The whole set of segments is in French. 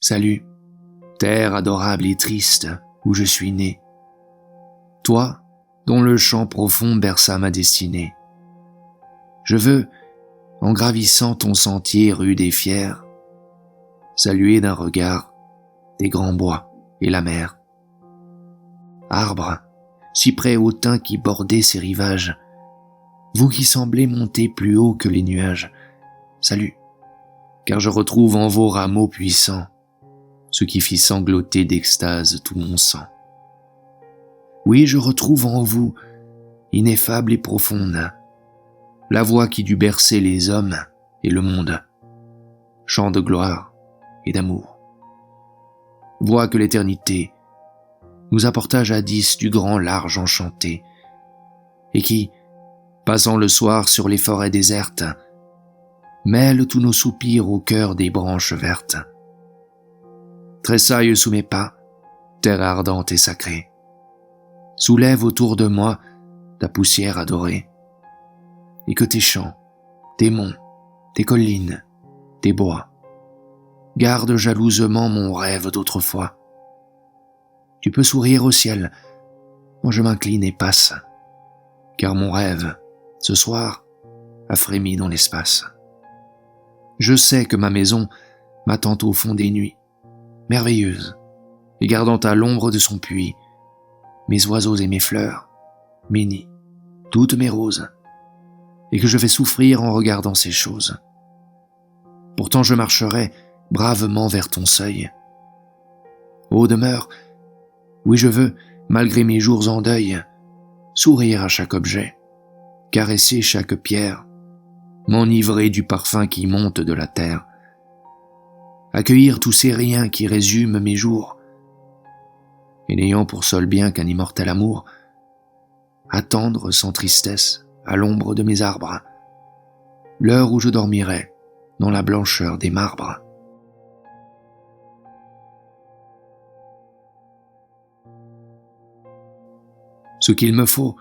Salut, terre adorable et triste où je suis né. Toi, dont le chant profond berça ma destinée. Je veux, en gravissant ton sentier rude et fier, saluer d'un regard des grands bois et la mer. Arbres, cyprès hautain qui bordez ces rivages, vous qui semblez monter plus haut que les nuages, salut, car je retrouve en vos rameaux puissants ce qui fit sangloter d'extase tout mon sang. Oui, je retrouve en vous, ineffable et profonde, la voix qui dut bercer les hommes et le monde, chant de gloire et d'amour. Voix que l'éternité nous apporta jadis du grand large enchanté, et qui, passant le soir sur les forêts désertes, mêle tous nos soupirs au cœur des branches vertes. Tressaille sous mes pas, terre ardente et sacrée, soulève autour de moi ta poussière adorée, et que tes champs, tes monts, tes collines, tes bois, gardent jalousement mon rêve d'autrefois. Tu peux sourire au ciel, moi je m'incline et passe, car mon rêve, ce soir, a frémi dans l'espace. Je sais que ma maison m'attend au fond des nuits, merveilleuse, et gardant à l'ombre de son puits mes oiseaux et mes fleurs, mes nids, toutes mes roses, et que je vais souffrir en regardant ces choses. Pourtant je marcherai bravement vers ton seuil. Ô demeure, oui je veux, malgré mes jours en deuil, sourire à chaque objet, caresser chaque pierre, m'enivrer du parfum qui monte de la terre, accueillir tous ces riens qui résument mes jours, et n'ayant pour seul bien qu'un immortel amour, attendre sans tristesse à l'ombre de mes arbres, l'heure où je dormirai dans la blancheur des marbres. Ce qu'il me faut,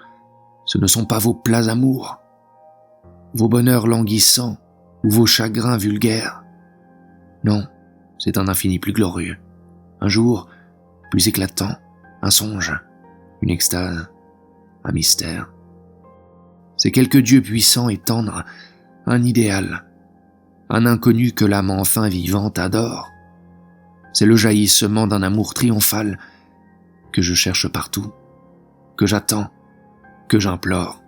ce ne sont pas vos plats amours, vos bonheurs languissants ou vos chagrins vulgaires. Non, c'est un infini plus glorieux, un jour plus éclatant, un songe, une extase, un mystère. C'est quelque Dieu puissant et tendre, un idéal, un inconnu que l'âme enfin vivante adore. C'est le jaillissement d'un amour triomphal que je cherche partout, que j'attends, que j'implore.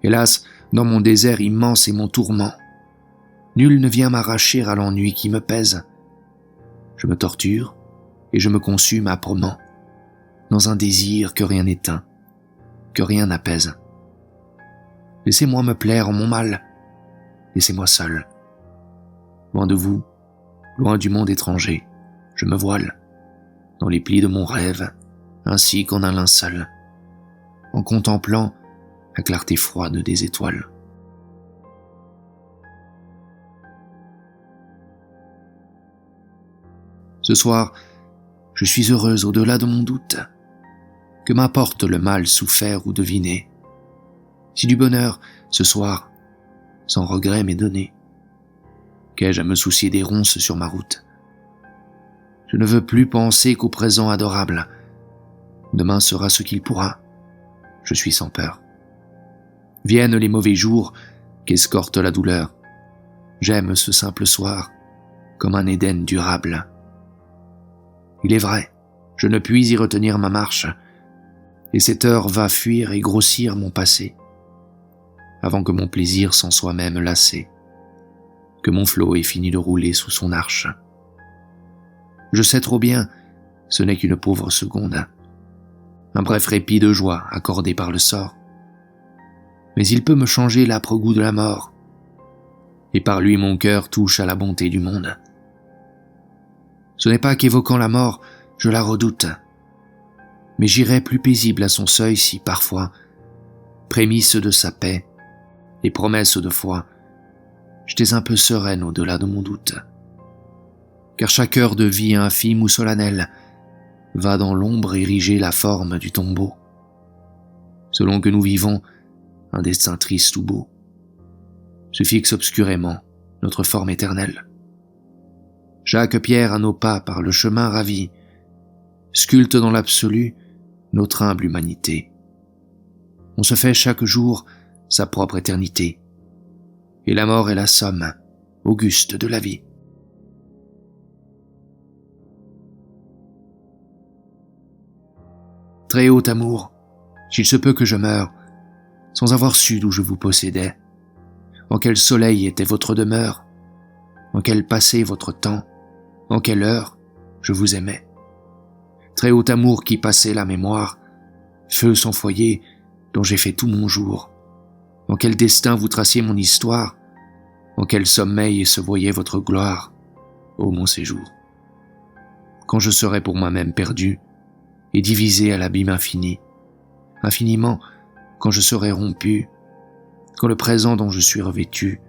Hélas, dans mon désert immense et mon tourment, nul ne vient m'arracher à l'ennui qui me pèse. Je me torture et je me consume âprement, dans un désir que rien n'éteint, que rien n'apaise. Laissez-moi me plaire en mon mal, laissez-moi seul. Loin de vous, loin du monde étranger, je me voile, dans les plis de mon rêve, ainsi qu'en un linceul, en contemplant la clarté froide des étoiles. Ce soir, je suis heureuse au-delà de mon doute. Que m'importe le mal souffert ou deviné, si du bonheur, ce soir, sans regret m'est donné. Qu'ai-je à me soucier des ronces sur ma route? Je ne veux plus penser qu'au présent adorable. Demain sera ce qu'il pourra. Je suis sans peur. Viennent les mauvais jours qu'escorte la douleur. J'aime ce simple soir comme un Éden durable. Il est vrai, je ne puis y retenir ma marche, et cette heure va fuir et grossir mon passé, avant que mon plaisir s'en soit même lassé, que mon flot ait fini de rouler sous son arche. Je sais trop bien, ce n'est qu'une pauvre seconde, un bref répit de joie accordé par le sort, mais il peut me changer l'âpre goût de la mort, et par lui mon cœur touche à la bonté du monde. Ce n'est pas qu'évoquant la mort, je la redoute, mais j'irai plus paisible à son seuil si parfois, prémisse de sa paix et promesse de foi, j'étais un peu sereine au-delà de mon doute. Car chaque heure de vie infime ou solennelle va dans l'ombre ériger la forme du tombeau, selon que nous vivons un destin triste ou beau, se fixe obscurément notre forme éternelle. Chaque pierre à nos pas par le chemin ravi sculpte dans l'absolu notre humble humanité. On se fait chaque jour sa propre éternité, et la mort est la somme auguste de la vie. Très haut amour, s'il se peut que je meure, sans avoir su d'où je vous possédais, en quel soleil était votre demeure, en quel passé votre temps, en quelle heure je vous aimais. Très haut amour qui passait la mémoire, feu sans foyer dont j'ai fait tout mon jour, en quel destin vous traciez mon histoire, en quel sommeil se voyait votre gloire, ô mon séjour. Quand je serai pour moi-même perdu et divisé à l'abîme infini, infiniment quand je serai rompu, quand le présent dont je suis revêtu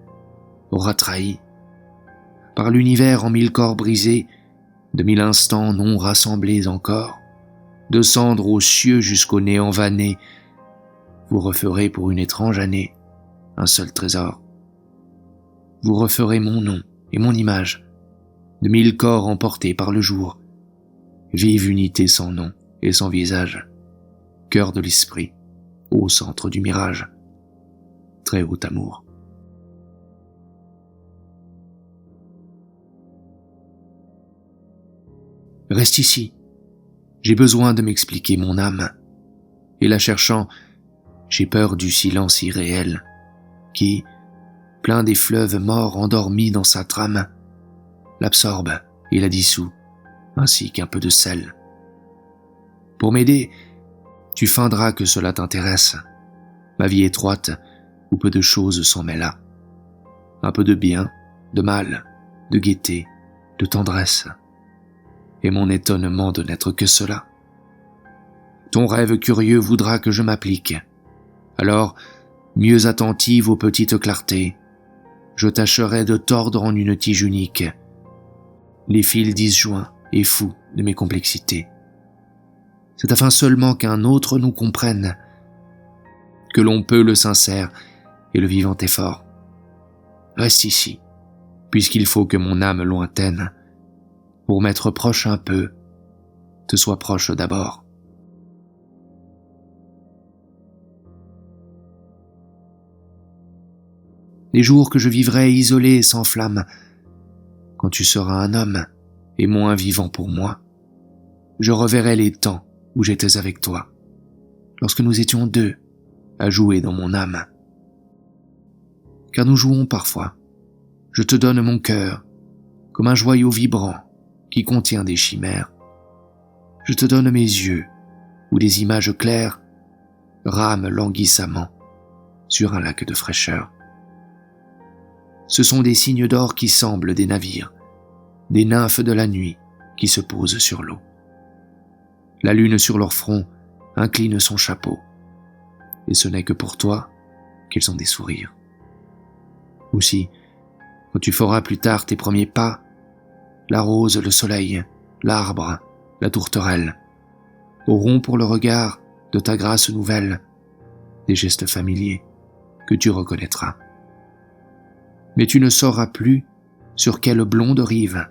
aura trahi, par l'univers en 1000 corps brisés, de 1000 instants non rassemblés encore, de cendres aux cieux jusqu'au néant vanné, vous referez pour une étrange année un seul trésor. Vous referez mon nom et mon image, de 1000 corps emportés par le jour, vive unité sans nom et sans visage, cœur de l'esprit, au centre du mirage, très haut amour. Reste ici, j'ai besoin de m'expliquer mon âme, et la cherchant, j'ai peur du silence irréel, qui, plein des fleuves morts endormis dans sa trame, l'absorbe et la dissout, ainsi qu'un peu de sel. Pour m'aider, tu feindras que cela t'intéresse, ma vie étroite, où peu de choses s'en mêlent. Un peu de bien, de mal, de gaieté, de tendresse, et mon étonnement de n'être que cela. Ton rêve curieux voudra que je m'applique. Alors, mieux attentive aux petites clartés, je tâcherai de tordre en une tige unique les fils disjoints et fous de mes complexités. C'est afin seulement qu'un autre nous comprenne, que l'on peut le sincère et le vivant effort. Reste ici, puisqu'il faut que mon âme lointaine, pour m'être proche un peu, te soit proche d'abord. Les jours que je vivrai isolé et sans flamme, quand tu seras un homme et moins vivant pour moi, je reverrai les temps où j'étais avec toi, lorsque nous étions deux à jouer dans mon âme. Car nous jouons parfois. Je te donne mon cœur, comme un joyau vibrant qui contient des chimères. Je te donne mes yeux, où des images claires rament languissamment sur un lac de fraîcheur. Ce sont des signes d'or qui semblent des navires, des nymphes de la nuit qui se posent sur l'eau. La lune sur leur front incline son chapeau, et ce n'est que pour toi qu'ils ont des sourires. Aussi, quand tu feras plus tard tes premiers pas, la rose, le soleil, l'arbre, la tourterelle auront pour le regard de ta grâce nouvelle des gestes familiers que tu reconnaîtras. Mais tu ne sauras plus sur quelle blonde rive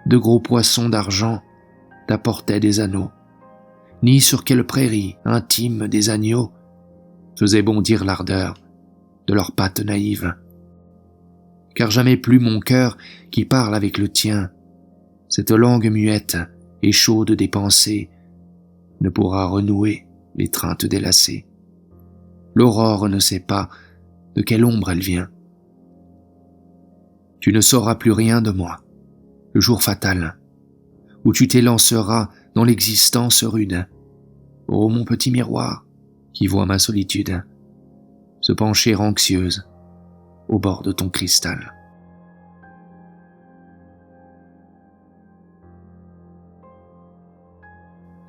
de gros poissons d'argent t'apportaient des anneaux, ni sur quelle prairie intime des agneaux faisaient bondir l'ardeur de leurs pattes naïves. Car jamais plus mon cœur qui parle avec le tien, cette langue muette et chaude des pensées, ne pourra renouer l'étreinte des lacets. L'aurore ne sait pas de quelle ombre elle vient. Tu ne sauras plus rien de moi, le jour fatal, où tu t'élanceras dans l'existence rude. Ô mon petit miroir, qui voit ma solitude, se pencher anxieuse au bord de ton cristal.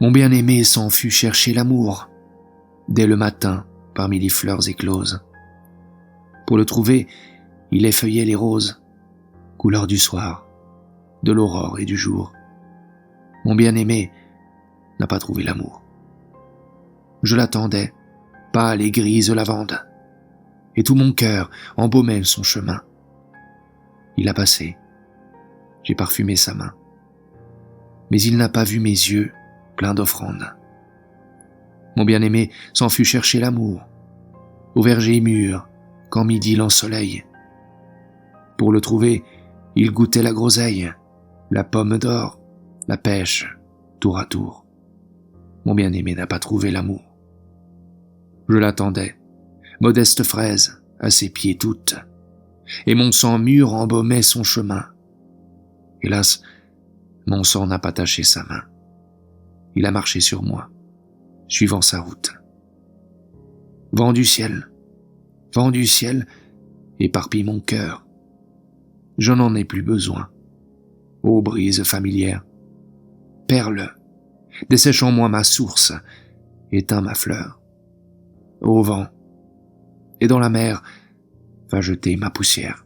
Mon bien-aimé s'en fut chercher l'amour, dès le matin parmi les fleurs écloses. Pour le trouver, il effeuillait les roses, couleur du soir, de l'aurore et du jour. Mon bien-aimé n'a pas trouvé l'amour. Je l'attendais, pâle et grise lavande, et tout mon cœur embaumait son chemin. Il a passé, j'ai parfumé sa main. Mais il n'a pas vu mes yeux pleins d'offrandes. Mon bien-aimé s'en fut chercher l'amour, au verger mûr, quand midi l'ensoleille. Pour le trouver, il goûtait la groseille, la pomme d'or, la pêche, tour à tour. Mon bien-aimé n'a pas trouvé l'amour. Je l'attendais, modeste fraise, à ses pieds toute, et mon sang mûr embaumait son chemin. Hélas, mon sang n'a pas taché sa main. Il a marché sur moi, suivant sa route. Vent du ciel, éparpille mon cœur. Je n'en ai plus besoin. Ô brise familière, perle, dessèche en moi ma source, éteins ma fleur. Ô vent, et dans la mer, va jeter ma poussière.